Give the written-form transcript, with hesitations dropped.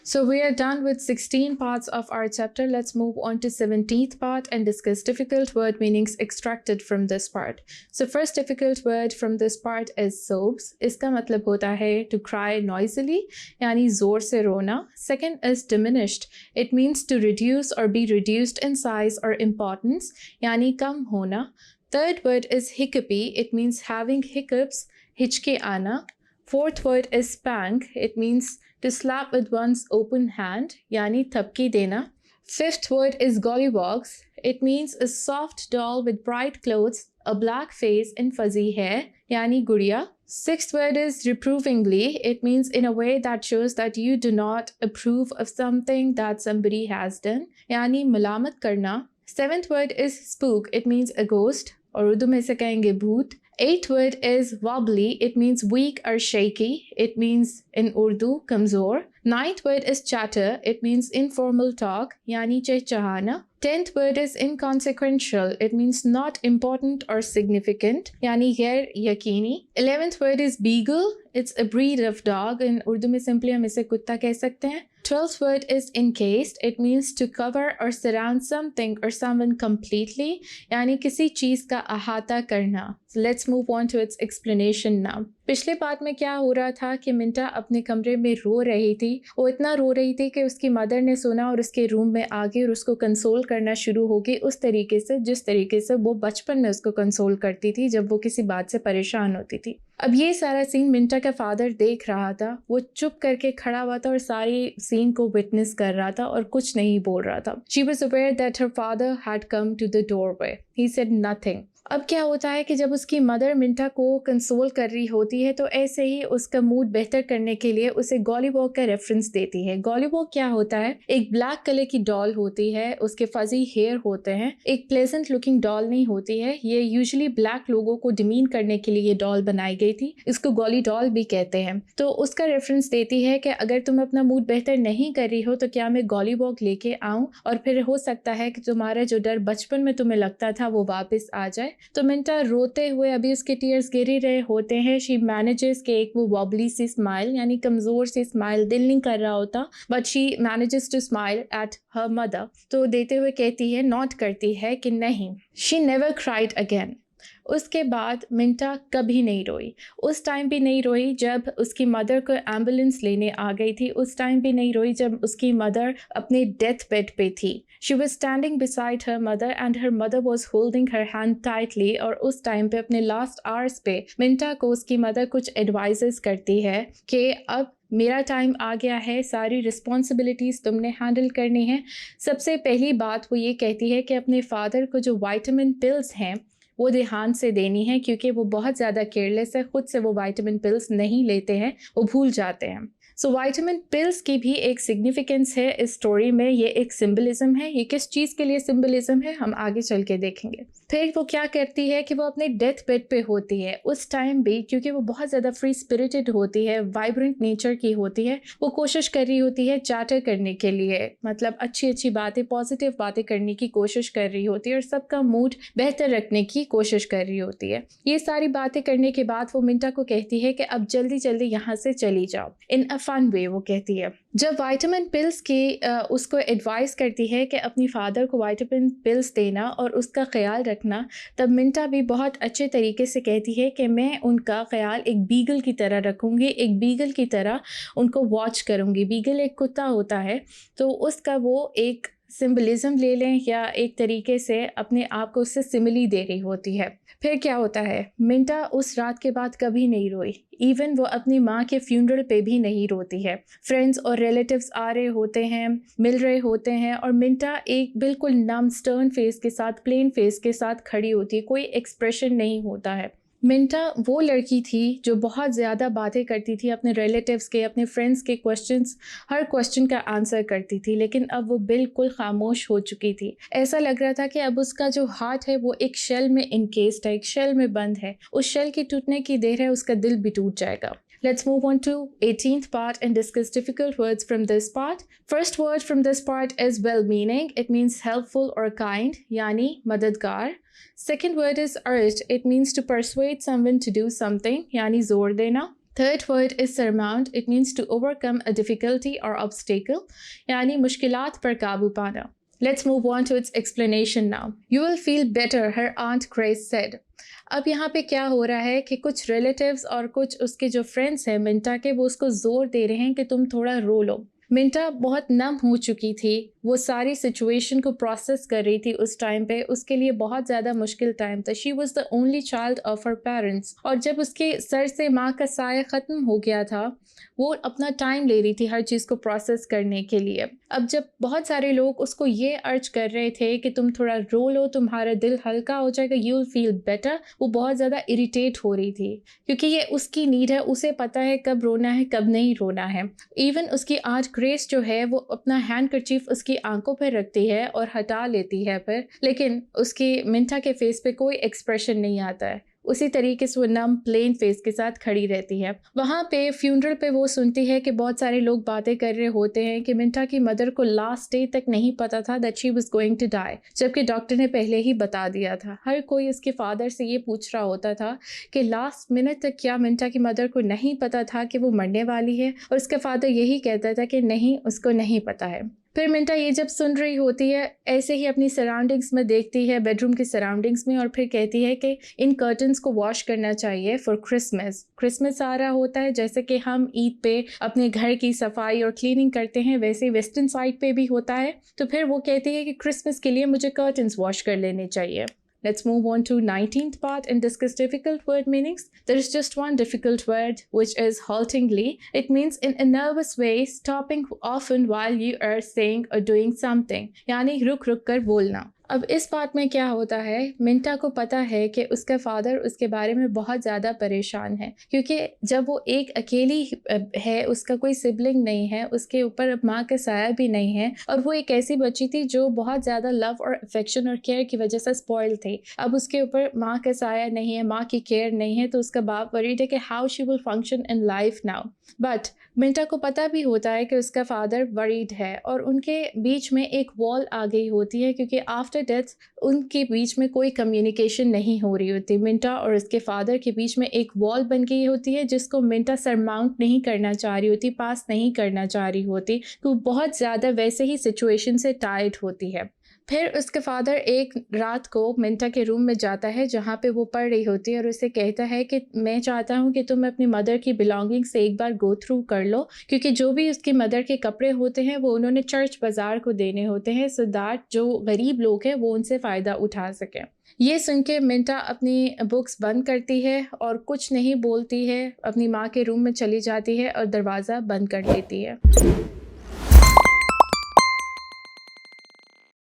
So we are done with 16 parts of our chapter. Let's move on to 17th part and discuss difficult word meanings extracted from this part. So first difficult word from this part is sobs. इसका मतलब होता है to cry noisily, यानी जोर से रोना. Second is diminished. It means to reduce or be reduced in size or importance, यानी कम होना. Third word is hiccupy. It means having hiccups, हिचके आना. Fourth word is spank. It means to slap with one's open hand, yani thapki dena. Fifth word is gollywogs. It means a soft doll with bright clothes, a black face and fuzzy hair, yani gudiya. Sixth word is reprovingly. It means in a way that shows that you do not approve of something that somebody has done, yani malamat karna. Seventh word is spook. It means a ghost, और उर्दू में से कहेंगे भूत. Eighth word is wobbly. It means weak or shaky. It means in Urdu kamzor. Ninth word is chatter. It means informal talk, yani chahchahana. 10th word is inconsequential. It means not important or significant, yani ghair yakini. 11th word is beagle. It's a breed of dog. In Urdu में simply हम इसे कुत्ता कह सकते हैं. 12th word is encased. It means to cover or surround something or someone completely, यानी किसी चीज का अहाता करना. So let's move on to its explanation now. पिछले पार्ट में क्या हो रहा था कि मिंटा अपने कमरे में रो रही थी. वो इतना रो रही थी कि उसकी मदर ने सुना और उसके रूम में आ गई और उसको कंसोल करना शुरू हो गई उस तरीके से जिस तरीके से वो बचपन में उसको कंसोल करती थी जब वो किसी बात से परेशान होती थी. अब ये सारा सीन मिंटा का फादर देख रहा था. वो चुप करके खड़ा हुआ था और सारी सीन को विटनेस कर रहा था और कुछ नहीं बोल रहा था. She was aware that her father had come to the doorway. He said nothing. अब क्या होता है कि जब उसकी मदर मिंटा को कंसोल कर रही होती है तो ऐसे ही उसका मूड बेहतर करने के लिए उसे गॉलीवॉग का रेफरेंस देती है. गॉलीवॉग क्या होता है? एक ब्लैक कलर की डॉल होती है, उसके फजी हेयर होते हैं, एक प्लेजेंट लुकिंग डॉल नहीं होती है. ये यूजुअली ब्लैक लोगों को डिमीन करने के लिए ये डॉल बनाई गई थी. इसको गॉली डॉल भी कहते हैं. तो उसका रेफरेंस देती है कि अगर तुम अपना मूड बेहतर नहीं कर रही हो तो क्या मैं गॉलीवॉग लेके आऊं और फिर हो सकता है कि तुम्हारा जो डर बचपन में तुम्हें लगता था वो वापस आ जाए. तो मिंटा रोते हुए अभी उसके टीयर्स गिर ही रहे होते हैं. शी मैनेजेस के एक वो वॉबली सी स्माइल यानी कमज़ोर सी स्माइल, दिल नहीं कर रहा होता, but she manages to smile at her mother. तो देते हुए कहती है, नोट करती है कि नहीं, शी नेवर क्राइड अगेन. उसके बाद मिंटा कभी नहीं रोई. उस टाइम भी नहीं रोई जब उसकी मदर को एम्बुलेंस लेने आ गई थी. उस टाइम भी नहीं रोई जब उसकी मदर अपने डेथ बेड पे थी. She was standing beside her mother and her mother was holding her hand tightly. और उस टाइम पे अपने लास्ट आवर्स पे मिंटा को उसकी मदर कुछ एडवाइजेस करती है कि अब मेरा टाइम आ गया है, सारी रिस्पॉन्सिबिलिटीज़ तुमने हैंडल करनी है. सबसे पहली बात वो ये कहती है कि अपने फादर को जो वाइटामिन पिल्स हैं वो ध्यान से देनी है क्योंकि वो बहुत ज़्यादा केयरलेस है. खुद से वो वाइटामिन पिल्स नहीं लेते हैं, वो भूल जाते हैं. सो वाइटामिन पिल्स की भी एक सिग्निफिकेंस है इस स्टोरी में. ये एक सिंबलिज्म है. ये किस चीज़ के लिए सिंबलिज्म है हम आगे चल के देखेंगे. फिर वो क्या करती है कि वो अपने डेथ बेड पे होती है. उस टाइम भी क्योंकि वो बहुत ज़्यादा फ्री स्पिरिटेड होती है, वाइब्रेंट नेचर की होती है, वो कोशिश कर रही होती है चैटर करने के लिए, मतलब अच्छी अच्छी बातें, पॉजिटिव बातें करने की कोशिश कर रही होती है और सबका मूड बेहतर रखने की कोशिश कर रही होती है. ये सारी बातें करने के बाद वो मिंटा को कहती है कि अब जल्दी जल्दी यहाँ से चली जाओ. इन अ फन वे वो कहती है. जब वाइटामिन पिल्स की उसको एडवाइस करती है कि अपनी फादर को वाइटामिन पिल्स देना और उसका ख्याल रखना, तब मिंटा भी बहुत अच्छे तरीके से कहती है कि मैं उनका ख्याल एक बीगल की तरह रखूँगी, एक बीगल की तरह उनको वॉच करूँगी. बीगल एक कुत्ता होता है, तो उसका वो एक सिंबलिज्म ले लें या एक तरीके से अपने आप को उससे सिमिली दे रही होती है. फिर क्या होता है, मिंटा उस रात के बाद कभी नहीं रोई. इवन वो अपनी माँ के फ्यूनरल पे भी नहीं रोती है. फ्रेंड्स और रिलेटिव्स आ रहे होते हैं, मिल रहे होते हैं और मिंटा एक बिल्कुल नम स्टर्न फेस के साथ, प्लेन फेस के साथ खड़ी होती है. कोई एक्सप्रेशन नहीं होता है. मिंटा वो लड़की थी जो बहुत ज़्यादा बातें करती थी अपने रिलेटिव्स के, अपने फ्रेंड्स के क्वेश्चंस, हर क्वेश्चन का आंसर करती थी. लेकिन अब वो बिल्कुल खामोश हो चुकी थी. ऐसा लग रहा था कि अब उसका जो हार्ट है वो एक शेल में इनकेस्ड है, एक शेल में बंद है. उस शेल के टूटने की देर है, उसका दिल भी टूट जाएगा. Let's move on to 18th part and discuss difficult words from this part. First word from this part is well-meaning. It means helpful or kind, yani madadgar. Second word is urge. It means to persuade someone to do something, yani zor dena. Third word is surmount. It means to overcome a difficulty or obstacle, यानी मुश्किलात पर काबू पाना. Let's move on to its explanation now. You will feel better, her Aunt Grace said. अब यहाँ पे क्या हो रहा है कि कुछ रिलेटिव्स और कुछ उसके जो फ्रेंड्स हैं मिंटा के, वो उसको जोर दे रहे हैं कि तुम थोड़ा रो लो. मिंटा बहुत नम हो चुकी थी, वो सारी सिचुएशन को प्रोसेस कर रही थी उस टाइम पे. उसके लिए बहुत ज़्यादा मुश्किल टाइम था. She was the only child of her parents, और जब उसके सर से माँ का साया ख़त्म हो गया था, वो अपना टाइम ले रही थी हर चीज़ को प्रोसेस करने के लिए. अब जब बहुत सारे लोग उसको ये अर्ज कर रहे थे कि तुम थोड़ा रो लो, तुम्हारा दिल हल्का हो जाएगा, यू विल फील बेटर, वो बहुत ज़्यादा इरिटेट हो रही थी, क्योंकि ये उसकी नीड है. उसे पता है कब रोना है कब नहीं रोना है. इवन उसकी आंट ग्रेस जो है वो अपना हैंड करचीफ उसकी आंखों पर रखती है और हटा लेती है फिर, लेकिन उसकी मिंटा के फेस पे कोई एक्सप्रेशन नहीं आता है. उसी तरीके से वो नम प्लेन फेस के साथ खड़ी रहती है. वहाँ पे फ्यूनरल पे वो सुनती है कि बहुत सारे लोग बातें कर रहे होते हैं कि मिंटा की मदर को लास्ट डे तक नहीं पता था that she was going to die, जबकि डॉक्टर ने पहले ही बता दिया था. हर कोई उसके फादर से ये पूछ रहा होता था कि लास्ट मिनट तक क्या मिंटा की मदर को नहीं पता था कि वो मरने वाली है, और उसका फादर यही कहता था कि नहीं, उसको नहीं पता है. फिर मिंटा ये जब सुन रही होती है, ऐसे ही अपनी सराउंडिंग्स में देखती है, बेडरूम की सराउंडिंग्स में, और फिर कहती है कि इन कर्टन्स को वॉश करना चाहिए फॉर क्रिसमस. क्रिसमस आ रहा होता है, जैसे कि हम ईद पे अपने घर की सफाई और क्लीनिंग करते हैं, वैसे वेस्टर्न साइड पे भी होता है. तो फिर वो कहती है कि क्रिसमस के लिए मुझे कर्टन्स वॉश कर लेने चाहिए. Let's move on to 19th part and discuss difficult word meanings. There is just one difficult word, which is haltingly. It means in a nervous way, stopping often while you are saying or doing something. यानी रुक रुक कर बोलना. अब इस बात में क्या होता है, मिंटा को पता है कि उसका फादर उसके बारे में बहुत ज़्यादा परेशान है, क्योंकि जब वो एक अकेली है, उसका कोई सिबलिंग नहीं है, उसके ऊपर अब माँ का साया भी नहीं है, और वो एक ऐसी बच्ची थी जो बहुत ज़्यादा लव और अफेक्शन और केयर की वजह से स्पॉइल थी. अब उसके ऊपर माँ का साया नहीं है, माँ की केयर नहीं है, तो उसका बाप वरीड है कि how she will function in life now. But Minta को पता भी होता है कि उसका फादर वरीड है, और उनके बीच में एक वॉल आ गई होती है, क्योंकि आफ्टर डेथ उनके बीच में कोई कम्युनिकेशन नहीं हो रही होती. मिंटा और उसके फादर के बीच में एक वॉल बन गई होती है, जिसको मिंटा सरमाउंट नहीं करना चाह रही होती, पास नहीं करना चाह रही होती, तो बहुत ज़्यादा वैसे ही सिचुएशन से टाइड होती है. फिर उसके फादर एक रात को मिंटा के रूम में जाता है जहाँ पे वो पढ़ रही होती है, और उसे कहता है कि मैं चाहता हूँ कि तुम अपनी मदर की बिलोंगिंग से एक बार गो थ्रू कर लो, क्योंकि जो भी उसकी मदर के कपड़े होते हैं वो उन्होंने चर्च बाज़ार को देने होते हैं, सो दैट जो गरीब लोग हैं वो उनसे फ़ायदा उठा सकें. ये सुन के मिंटा अपनी बुक्स बंद करती है और कुछ नहीं बोलती है, अपनी माँ के रूम में चली जाती है और दरवाज़ा बंद कर लेती है.